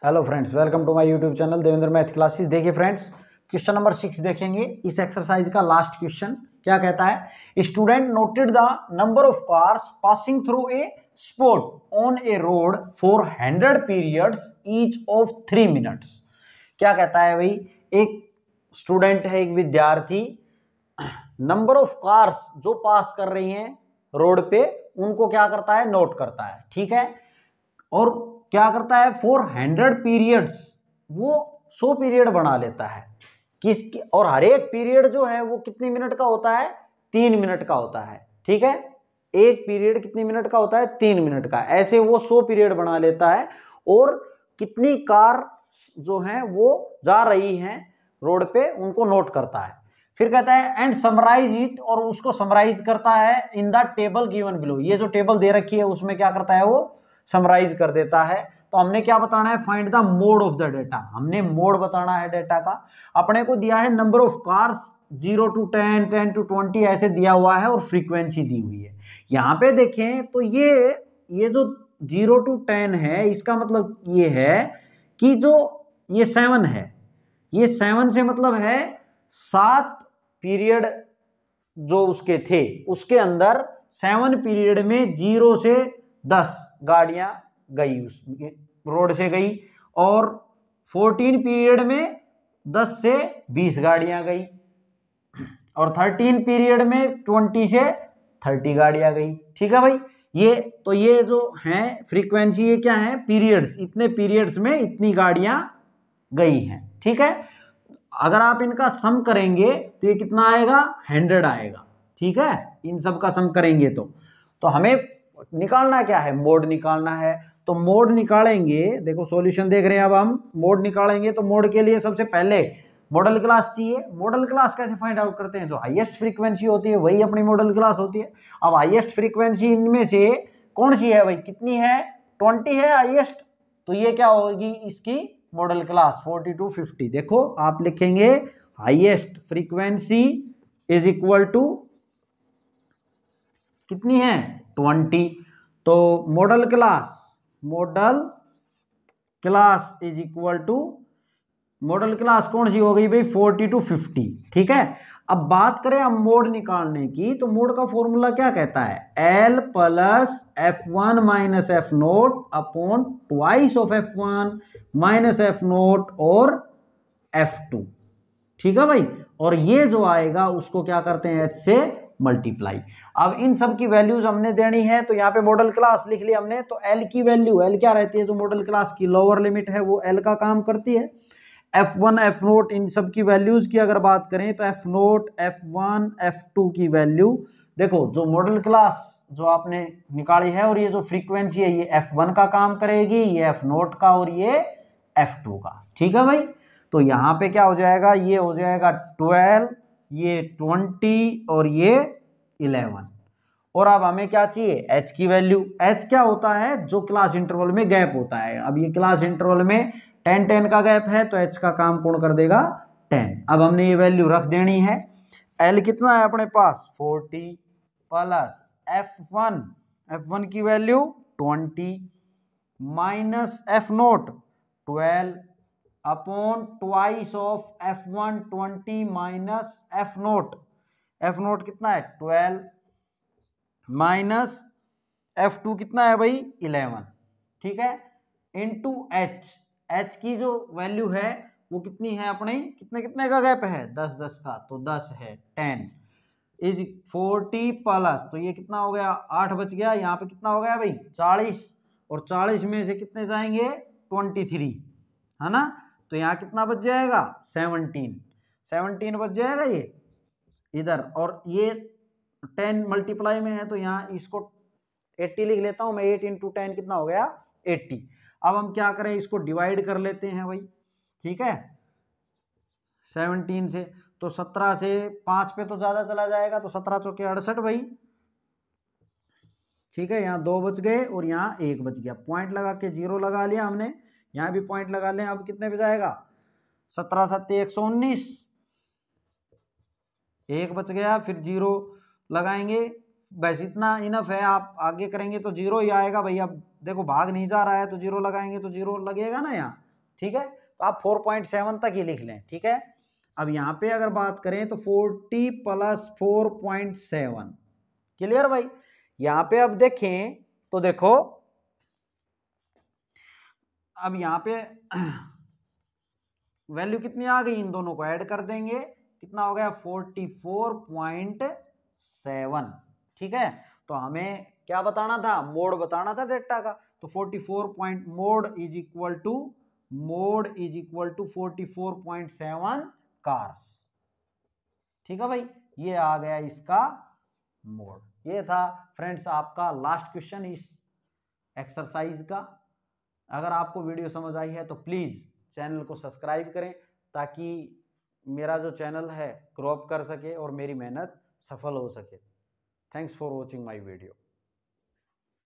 Hello friends, welcome to my YouTube channel Devendra math classes. देखिए friends, question number 6 देखेंगे इस exercise का last question. क्या कहता है? Student noted the number of cars passing through a spot on A road for 100 periods each of 3 minutes. क्या कहता है भाई? एक स्टूडेंट है, एक विद्यार्थी, नंबर ऑफ कार्स जो पास कर रही हैं रोड पे उनको क्या करता है? नोट करता है। ठीक है, और क्या करता है? 400 पीरियड्स, वो 100 पीरियड बना लेता है किसकी, और हर एक पीरियड जो है वो कितनी मिनट का होता है? 3 मिनट का होता है। ठीक है, एक पीरियड कितनी मिनट का होता है? 3 मिनट का। ऐसे वो 100 पीरियड बना लेता है, और कितनी कार जो है वो जा रही हैं रोड पे उनको नोट करता है। फिर कहता है एंड समराइज इट, और उसको समराइज करता है in the table given below. ये जो टेबल दे रखी है उसमें क्या करता है? वो समराइज कर देता है। तो हमने क्या बताना है? Find the mode of the data. हमने मोड बताना है डेटा का। अपने को दिया है number of cars 0 to 10, 10 to 20 ऐसे दिया हुआ है, और फ्रीक्वेंसी दी हुई है। यहाँ पे देखें तो ये जो 0 to 10 है, इसका मतलब ये है कि जो ये 7 है, ये 7 से मतलब है 7 पीरियड जो उसके थे, उसके अंदर 7 पीरियड में 0 से 10 गाड़ियां गई, उस रोड से गई, और 14 पीरियड में 10 से 20 गाड़ियां गई, और 13 पीरियड में 20 से 30 गाड़ियां गई। ठीक है भाई, ये जो है फ्रीक्वेंसी, ये क्या है? पीरियड्स, इतने पीरियड्स में इतनी गाड़ियां गई हैं। ठीक है, अगर आप इनका सम करेंगे तो ये कितना आएगा? 100 आएगा। ठीक है, इन सब का सम करेंगे तो हमें निकालना क्या है? मोड निकालना है। तो मोड निकालेंगे, देखो सॉल्यूशन देख रहे हैं। अब हम मोड निकालेंगे तो मोड के लिए सबसे पहले मॉडल क्लास चाहिए। मॉडल क्लास कैसे फाइंड आउट करते हैं? जो हाईएस्ट फ्रीक्वेंसी होती है वही अपनी मॉडल क्लास होती है। अब हाईएस्ट फ्रीक्वेंसी इनमें से कौन सी है भाई? कितनी है? 20 है हाईएस्ट, तो ये क्या होगी इसकी मॉडल क्लास? 40 to 50। देखो आप लिखेंगे highest frequency is equal to कितनी है? 20। तो modal class is equal to, modal class कौन सी हो गई भाई? 40 to 50। ठीक है, अब बात करें हम मोड निकालने की, तो मोड का फॉर्मूला क्या कहता है? L plus F1 minus F naught upon twice of F1 minus F note और F2। ठीक है भाई, और ये जो आएगा उसको क्या करते हैं? H से मल्टीप्लाई। अब इन सब की वैल्यूज हमने देनी है, तो यहाँ पे मॉडल क्लास लिख लिया हमने। तो L की वैल्यू, L क्या रहती है? जो मॉडल क्लास की लोअर लिमिट है वो L का काम करती है। F1 F नोट, इन सब की वैल्यूज की अगर बात करें तो F नोट F1 F2 की वैल्यू देखो, जो मॉडल क्लास जो आपने निकाली है और ये जो फ्रीक्वेंसी है, ये F1 का काम करेगी, ये F नोट का, और ये F2 का। ठीक है भाई, तो यहाँ पे क्या हो जाएगा? ये हो जाएगा 12, ये 20 और ये 11। और अब हमें क्या चाहिए? H की वैल्यू। H क्या होता है? जो क्लास इंटरवल में गैप होता है। अब ये क्लास इंटरवल में 10-10 का गैप है, तो H का काम कौन कर देगा? 10। अब हमने ये वैल्यू रख देनी है। L कितना है अपने पास? 40 प्लस F1 की value 20 minus F note 12 upon twice of F1 20 minus F note कितना है? 12 माइनस F2 कितना है भाई? 11। ठीक है, इनटू H की जो वैल्यू है वो कितनी है अपनी? कितने कितने का गैप है? 10-10 का, तो 10 है 10 इज 40 प्लस, तो ये कितना हो गया? 8 बच गया। यहाँ पे कितना हो गया भाई? 40, और 40 में से कितने जाएंगे? 23, है ना? तो यहाँ कितना बच जाएगा? 17 बच जाएगा ये इधर, और ये 10 मल्टीप्लाई में है तो यहाँ इसको 80 लिख लेता हूं मैं। 8 इंटू 10 कितना हो गया? 80। अब हम क्या करें? इसको डिवाइड कर लेते हैं भाई। ठीक है, 17 से, तो 17 से 5 पे तो ज्यादा चला जाएगा, तो 17 चौके 68 भाई। ठीक है, यहाँ 2 बच गए और यहाँ 1 बच गया। पॉइंट लगा के 0 लगा लिया हमने, यहाँ भी पॉइंट लगा लें। अब कितने पे जाएगा? 17 7 119, 1 बच गया, फिर 0 लगाएंगे। बस इतना इनफ है। आप आगे करेंगे तो 0 ही आएगा भाई। अब देखो भाग नहीं जा रहा है, तो 0 लगाएंगे तो 0 लगेगा ना यहाँ, ठीक है, तो आप 4.7 तक ही लिख लें, ठीक है। अब यहाँ पे अगर बात करें तो 40 + 4.7, क्लियर भाई। यहाँ पे अब देखें तो देखो, अब यहाँ पे वैल्यू कितनी आ गई, इन दोनों को ऐड कर देंगे, कितना हो गया 44.7, ठीक है। तो हमें क्या बताना था, मोड बताना था डेल्टा का, तो 44 mode is equal to 44.7 cars, ठीक है भाई, ये आ गया इसका मोड। ये था फ्रेंड्स आपका लास्ट क्वेश्चन इस एक्सरसाइज का। अगर आपको वीडियो समझ आई है तो प्लीज़ चैनल को सब्सक्राइब करें, ताकि मेरा जो चैनल है ग्रो अप कर सके और मेरी मेहनत सफल हो सके। Thanks for watching my video.